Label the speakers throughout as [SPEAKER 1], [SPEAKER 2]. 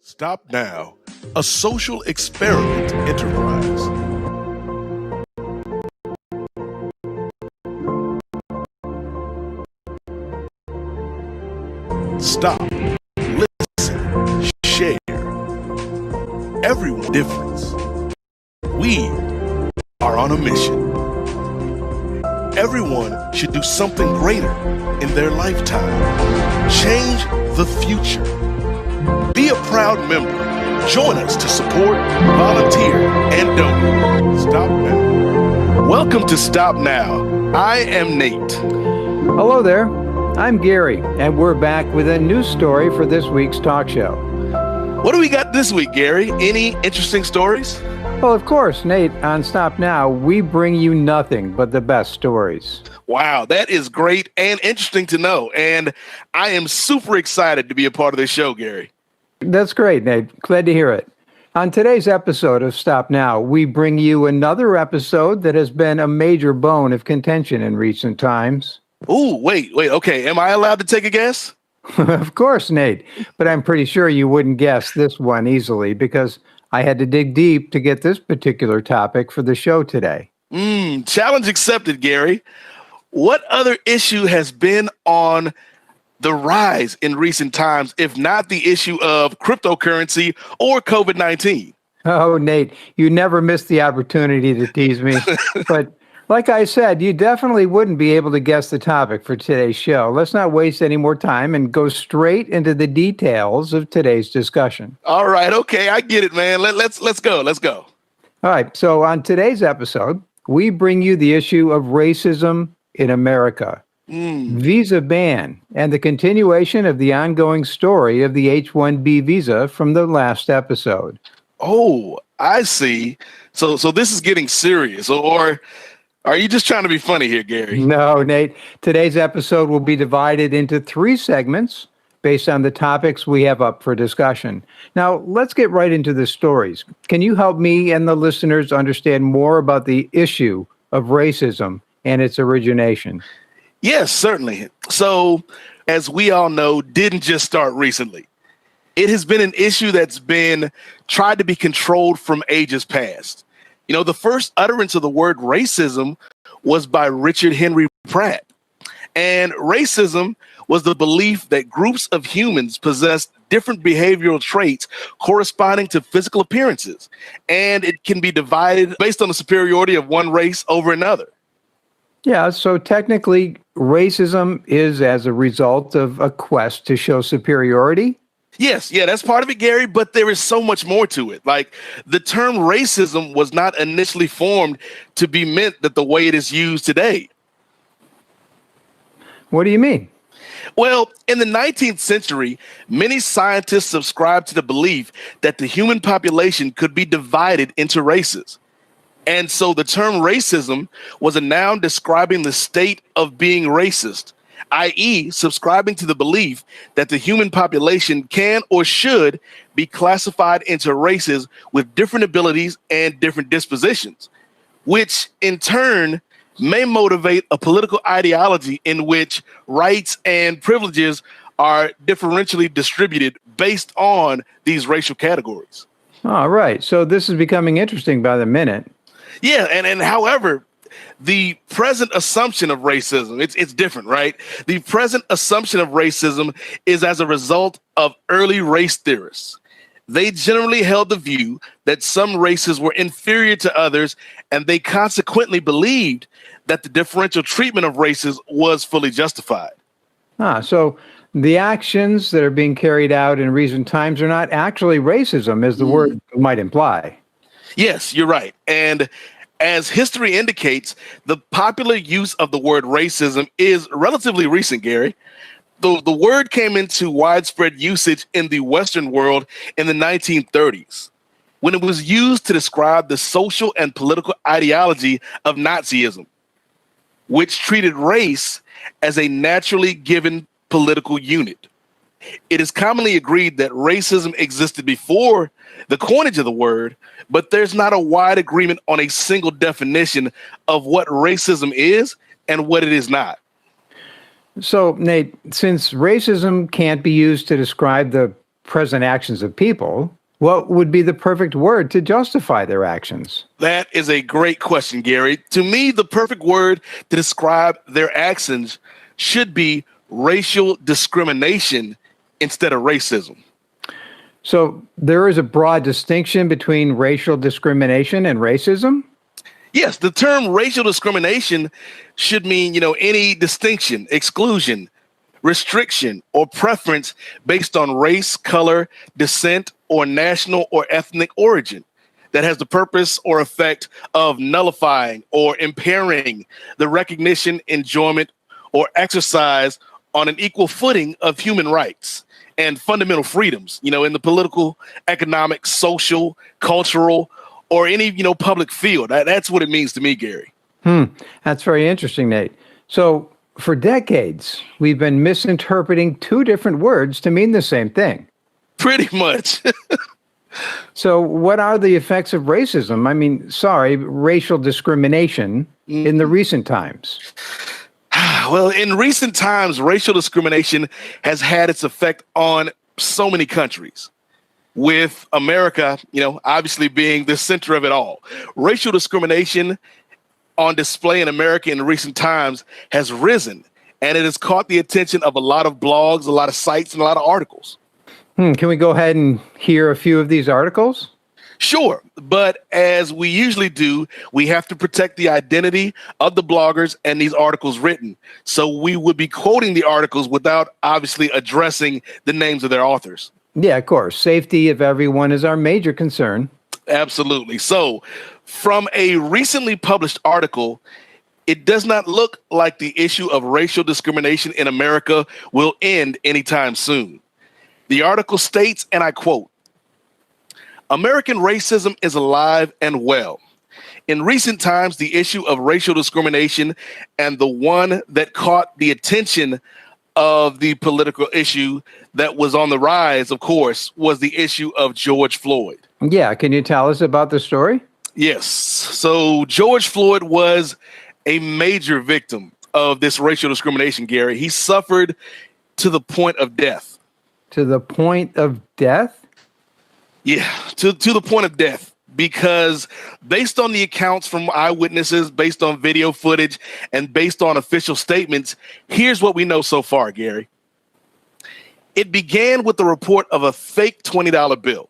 [SPEAKER 1] Stop Now, a social experiment enterprise. Stop, listen, share. Everyone difference. We are on a mission. Everyone should do something greater in their lifetime. Change the future. Be a proud member. Join us to support, volunteer, and donate. Stop now. Welcome to Stop Now. I am Nate.
[SPEAKER 2] Hello there. I'm Gary, and we're back with a new story for this week's talk show.
[SPEAKER 1] What do we got this week, Gary? Any interesting stories?
[SPEAKER 2] Well, of course, Nate, on Stop Now, we bring you nothing but the best stories.
[SPEAKER 1] Wow, that is great and interesting to know. And I am super excited to be a part of this show, Gary.
[SPEAKER 2] That's great, Nate. Glad to hear it. On today's episode of Stop Now, we bring you another episode that has been a major bone of contention in recent times.
[SPEAKER 1] Ooh, wait. Okay, am I allowed to take a guess?
[SPEAKER 2] Of course, Nate. But I'm pretty sure you wouldn't guess this one easily because I had to dig deep to get this particular topic for the show today.
[SPEAKER 1] Challenge accepted, Gary. What other issue has been on the rise in recent times, if not the issue of cryptocurrency or COVID-19?
[SPEAKER 2] Oh, Nate, you never miss the opportunity to tease me. But like I said, you definitely wouldn't be able to guess the topic for today's show. Let's not waste any more time and go straight into the details of today's discussion.
[SPEAKER 1] All right. Okay. I get it, man. Let's go.
[SPEAKER 2] All right. So on today's episode, we bring you the issue of racism in America, visa ban, and the continuation of the ongoing story of the H-1B visa from the last episode.
[SPEAKER 1] Oh, I see. So this is getting serious, or are you just trying to be funny here, Gary?
[SPEAKER 2] No, Nate. Today's episode will be divided into 3 segments based on the topics we have up for discussion. Now, let's get right into the stories. Can you help me and the listeners understand more about the issue of racism and its origination?
[SPEAKER 1] Yes, certainly. So, as we all know, didn't just start recently. It has been an issue that's been tried to be controlled from ages past. You know, the first utterance of the word racism was by Richard Henry Pratt. And racism was the belief that groups of humans possessed different behavioral traits corresponding to physical appearances. And it can be divided based on the superiority of one race over another.
[SPEAKER 2] Yeah, so technically, racism is as a result of a quest to show superiority.
[SPEAKER 1] Yes, that's part of it, Gary, but there is so much more to it. Like, the term racism was not initially formed to be meant that the way it is used today.
[SPEAKER 2] What do you mean?
[SPEAKER 1] Well, in the 19th century, many scientists subscribed to the belief that the human population could be divided into races. And so the term racism was a noun describing the state of being racist, i.e., subscribing to the belief that the human population can or should be classified into races with different abilities and different dispositions, which in turn may motivate a political ideology in which rights and privileges are differentially distributed based on these racial categories.
[SPEAKER 2] All right. So this is becoming interesting by the minute.
[SPEAKER 1] Yeah, and however, the present assumption of racism, it's different, right? The present assumption of racism is as a result of early race theorists. They generally held the view that some races were inferior to others, and they consequently believed that the differential treatment of races was fully justified.
[SPEAKER 2] So the actions that are being carried out in recent times are not actually racism, as the word might imply.
[SPEAKER 1] Yes, you're right. And as history indicates, the popular use of the word racism is relatively recent, Gary. The word came into widespread usage in the Western world in the 1930s, when it was used to describe the social and political ideology of Nazism, which treated race as a naturally given political unit. It is commonly agreed that racism existed before the coinage of the word, but there's not a wide agreement on a single definition of what racism is and what it is not.
[SPEAKER 2] So, Nate, since racism can't be used to describe the present actions of people, what would be the perfect word to justify their actions?
[SPEAKER 1] That is a great question, Gary. To me, the perfect word to describe their actions should be racial discrimination instead of racism.
[SPEAKER 2] So there is a broad distinction between racial discrimination and racism?
[SPEAKER 1] Yes, the term racial discrimination should mean, any distinction, exclusion, restriction, or preference based on race, color, descent, or national or ethnic origin that has the purpose or effect of nullifying or impairing the recognition, enjoyment, or exercise on an equal footing of human rights and fundamental freedoms, in the political, economic, social, cultural, or any, public field. That's what it means to me, Gary.
[SPEAKER 2] That's very interesting, Nate. So for decades, we've been misinterpreting two different words to mean the same thing.
[SPEAKER 1] Pretty much.
[SPEAKER 2] So what are the effects of racism? Racial discrimination in the recent times?
[SPEAKER 1] Well, in recent times, racial discrimination has had its effect on so many countries, with America, obviously being the center of it all. Racial discrimination on display in America in recent times has risen, and it has caught the attention of a lot of blogs, a lot of sites, and a lot of articles.
[SPEAKER 2] Can we go ahead and hear a few of these articles?
[SPEAKER 1] Sure, but as we usually do, we have to protect the identity of the bloggers and these articles written. So we would be quoting the articles without obviously addressing the names of their authors.
[SPEAKER 2] Yeah, of course. Safety of everyone is our major concern.
[SPEAKER 1] Absolutely. So from a recently published article, it does not look like the issue of racial discrimination in America will end anytime soon. The article states, and I quote, "American racism is alive and well. In recent times, the issue of racial discrimination, and the one that caught the attention of the political issue that was on the rise, of course, was the issue of George Floyd."
[SPEAKER 2] Yeah, can you tell us about the story?
[SPEAKER 1] Yes. So George Floyd was a major victim of this racial discrimination, Gary. He suffered to the point of death.
[SPEAKER 2] To the point of death?
[SPEAKER 1] Yeah, to the point of death, because based on the accounts from eyewitnesses, based on video footage, and based on official statements, here's what we know so far, Gary. It began with the report of a fake $20 bill.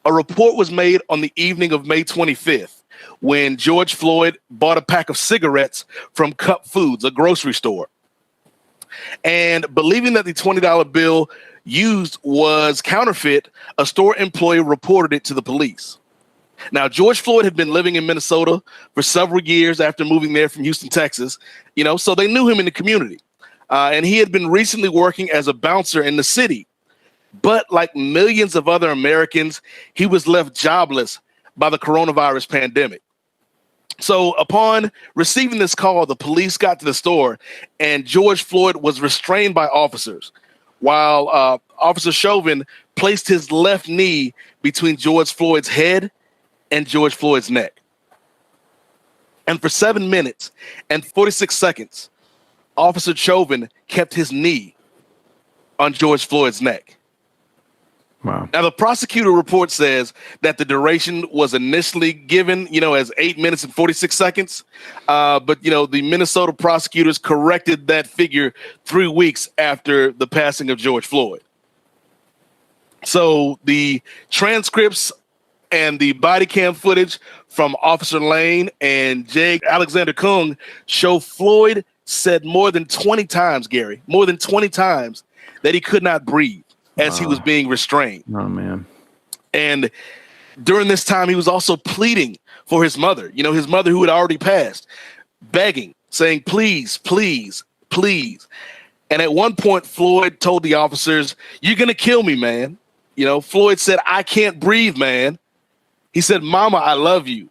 [SPEAKER 1] A report was made on the evening of May 25th when George Floyd bought a pack of cigarettes from Cup Foods, a grocery store. And believing that the $20 bill used was counterfeit, a store employee reported it to the police. Now, George Floyd had been living in Minnesota for several years after moving there from Houston, Texas, so they knew him in the community. And he had been recently working as a bouncer in the city. But like millions of other Americans, he was left jobless by the coronavirus pandemic. So upon receiving this call, the police got to the store and George Floyd was restrained by officers, while Officer Chauvin placed his left knee between George Floyd's head and George Floyd's neck. And for 7 minutes and 46 seconds, Officer Chauvin kept his knee on George Floyd's neck.
[SPEAKER 2] Wow.
[SPEAKER 1] Now, the prosecutor report says that the duration was initially given, as 8 minutes and 46 seconds. But the Minnesota prosecutors corrected that figure 3 weeks after the passing of George Floyd. So the transcripts and the body cam footage from Officer Lane and Jake Alexander Kung show Floyd said more than 20 times, Gary, more than 20 times that he could not breathe as he was being restrained.
[SPEAKER 2] Oh, man.
[SPEAKER 1] And during this time, he was also pleading for his mother, his mother who had already passed, begging, saying, please, please, please. And at one point, Floyd told the officers, "You're going to kill me, man." Floyd said, "I can't breathe, man." He said, "Mama, I love you.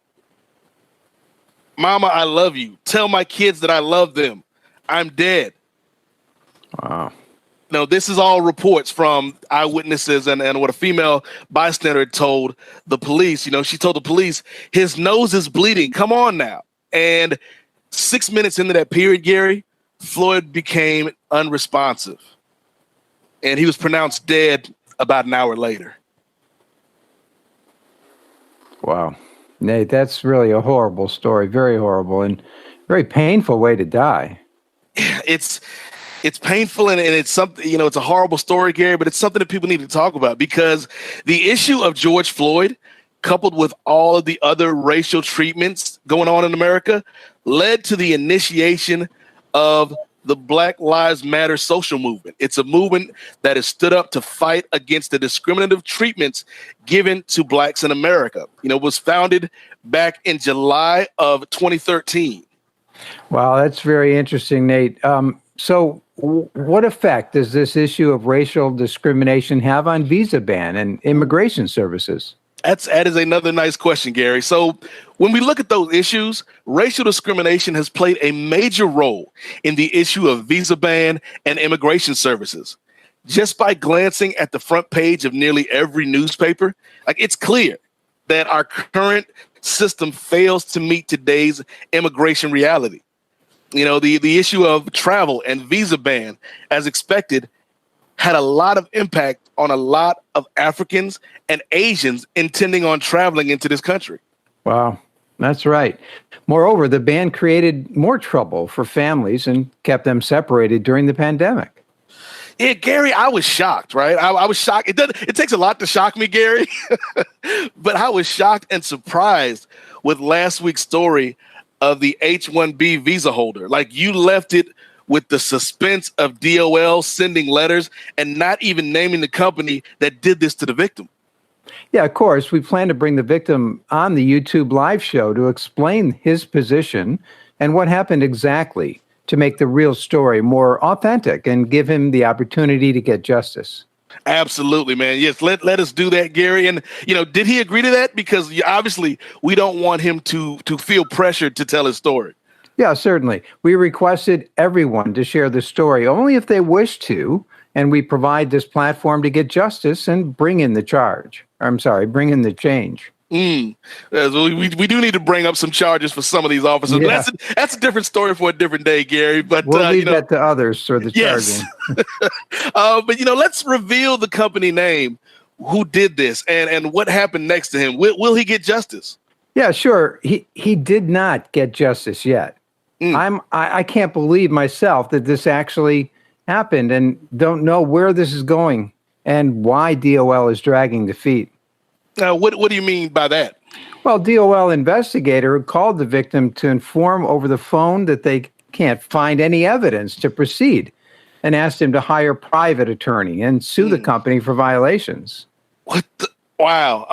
[SPEAKER 1] Mama, I love you. Tell my kids that I love them. I'm dead."
[SPEAKER 2] Wow.
[SPEAKER 1] This is all reports from eyewitnesses and what a female bystander had told the police. She told the police, "His nose is bleeding. Come on now." And 6 minutes into that period, Gary, Floyd became unresponsive. And he was pronounced dead about an hour later.
[SPEAKER 2] Wow. Nate, that's really a horrible story. Very horrible and very painful way to die.
[SPEAKER 1] It's painful and it's something, it's a horrible story, Gary, but it's something that people need to talk about because the issue of George Floyd, coupled with all of the other racial treatments going on in America, led to the initiation of the Black Lives Matter social movement. It's a movement that has stood up to fight against the discriminative treatments given to blacks in America. It was founded back in July of 2013.
[SPEAKER 2] Wow, that's very interesting, Nate. So what effect does this issue of racial discrimination have on visa ban and immigration services?
[SPEAKER 1] That is another nice question, Gary. So when we look at those issues, racial discrimination has played a major role in the issue of visa ban and immigration services. Just by glancing at the front page of nearly every newspaper, it's clear that our current system fails to meet today's immigration reality. The issue of travel and visa ban, as expected, had a lot of impact on a lot of Africans and Asians intending on traveling into this country.
[SPEAKER 2] Wow, that's right. Moreover, the ban created more trouble for families and kept them separated during the pandemic.
[SPEAKER 1] Yeah, Gary, I was shocked, right? I was shocked. It takes a lot to shock me, Gary, but I was shocked and surprised with last week's story of the H-1B visa holder. You left it with the suspense of DOL sending letters and not even naming the company that did this to the victim.
[SPEAKER 2] Yeah, of course. We plan to bring the victim on the YouTube live show to explain his position and what happened exactly to make the real story more authentic and give him the opportunity to get justice.
[SPEAKER 1] Absolutely, man. Yes, let us do that, Gary. And, did he agree to that? Because obviously we don't want him to feel pressured to tell his story.
[SPEAKER 2] Yeah, certainly. We requested everyone to share the story only if they wish to, and we provide this platform to get justice and bring in the change.
[SPEAKER 1] So we do need to bring up some charges for some of these officers.
[SPEAKER 2] Yeah.
[SPEAKER 1] That's a different story for a different day, Gary. But
[SPEAKER 2] we'll leave that to others for the
[SPEAKER 1] yes.
[SPEAKER 2] charging.
[SPEAKER 1] But let's reveal the company name, who did this, and what happened next to him. Will he get justice?
[SPEAKER 2] Yeah, sure. He did not get justice yet. I can't believe myself that this actually happened and don't know where this is going and why DOL is dragging the feet.
[SPEAKER 1] What do you mean by that?
[SPEAKER 2] Well, DOL investigator called the victim to inform over the phone that they can't find any evidence to proceed and asked him to hire a private attorney and sue the company for violations.
[SPEAKER 1] What the? Wow.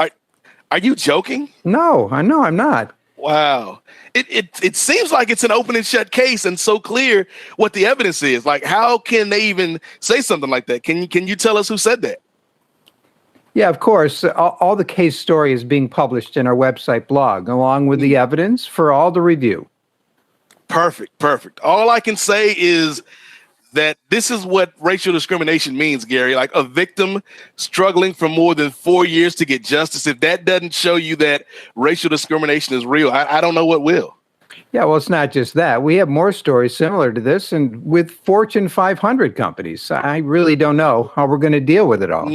[SPEAKER 1] Are you joking?
[SPEAKER 2] No, I'm not.
[SPEAKER 1] Wow. It seems like it's an open and shut case and so clear what the evidence is. How can they even say something like that? Can you tell us who said that?
[SPEAKER 2] Yeah, of course. All the case story is being published in our website blog, along with the evidence for all to review.
[SPEAKER 1] Perfect. All I can say is that this is what racial discrimination means, Gary. A victim struggling for more than 4 years to get justice. If that doesn't show you that racial discrimination is real, I don't know what will.
[SPEAKER 2] Yeah, well, it's not just that. We have more stories similar to this and with Fortune 500 companies. I really don't know how we're going to deal with it all.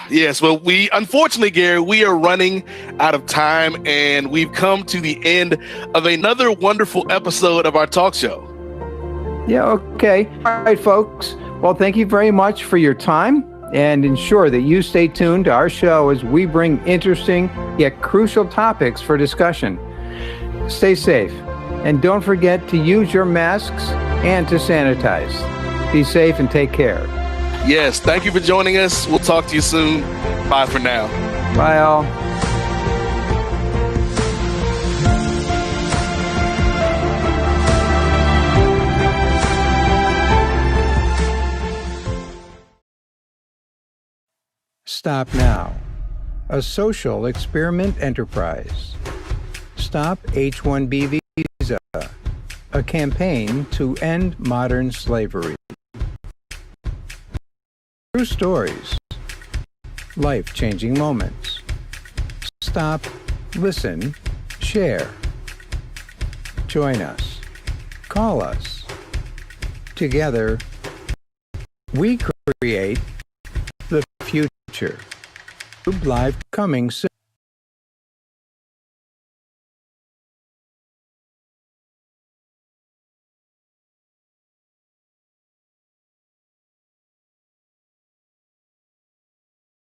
[SPEAKER 1] Yes, well, unfortunately, Gary, we are running out of time and we've come to the end of another wonderful episode of our talk show.
[SPEAKER 2] Yeah, okay. All right, folks. Well, thank you very much for your time and ensure that you stay tuned to our show as we bring interesting yet crucial topics for discussion. Stay safe and don't forget to use your masks and to sanitize. Be safe and take care.
[SPEAKER 1] Yes, thank you for joining us. We'll talk to you soon. Bye for now.
[SPEAKER 2] Bye, all. Stop Now, a social experiment enterprise. Stop H-1B Visa, a campaign to end modern slavery. True stories, life-changing moments. Stop, listen, share. Join us. Call us. Together, we create future. Live coming soon.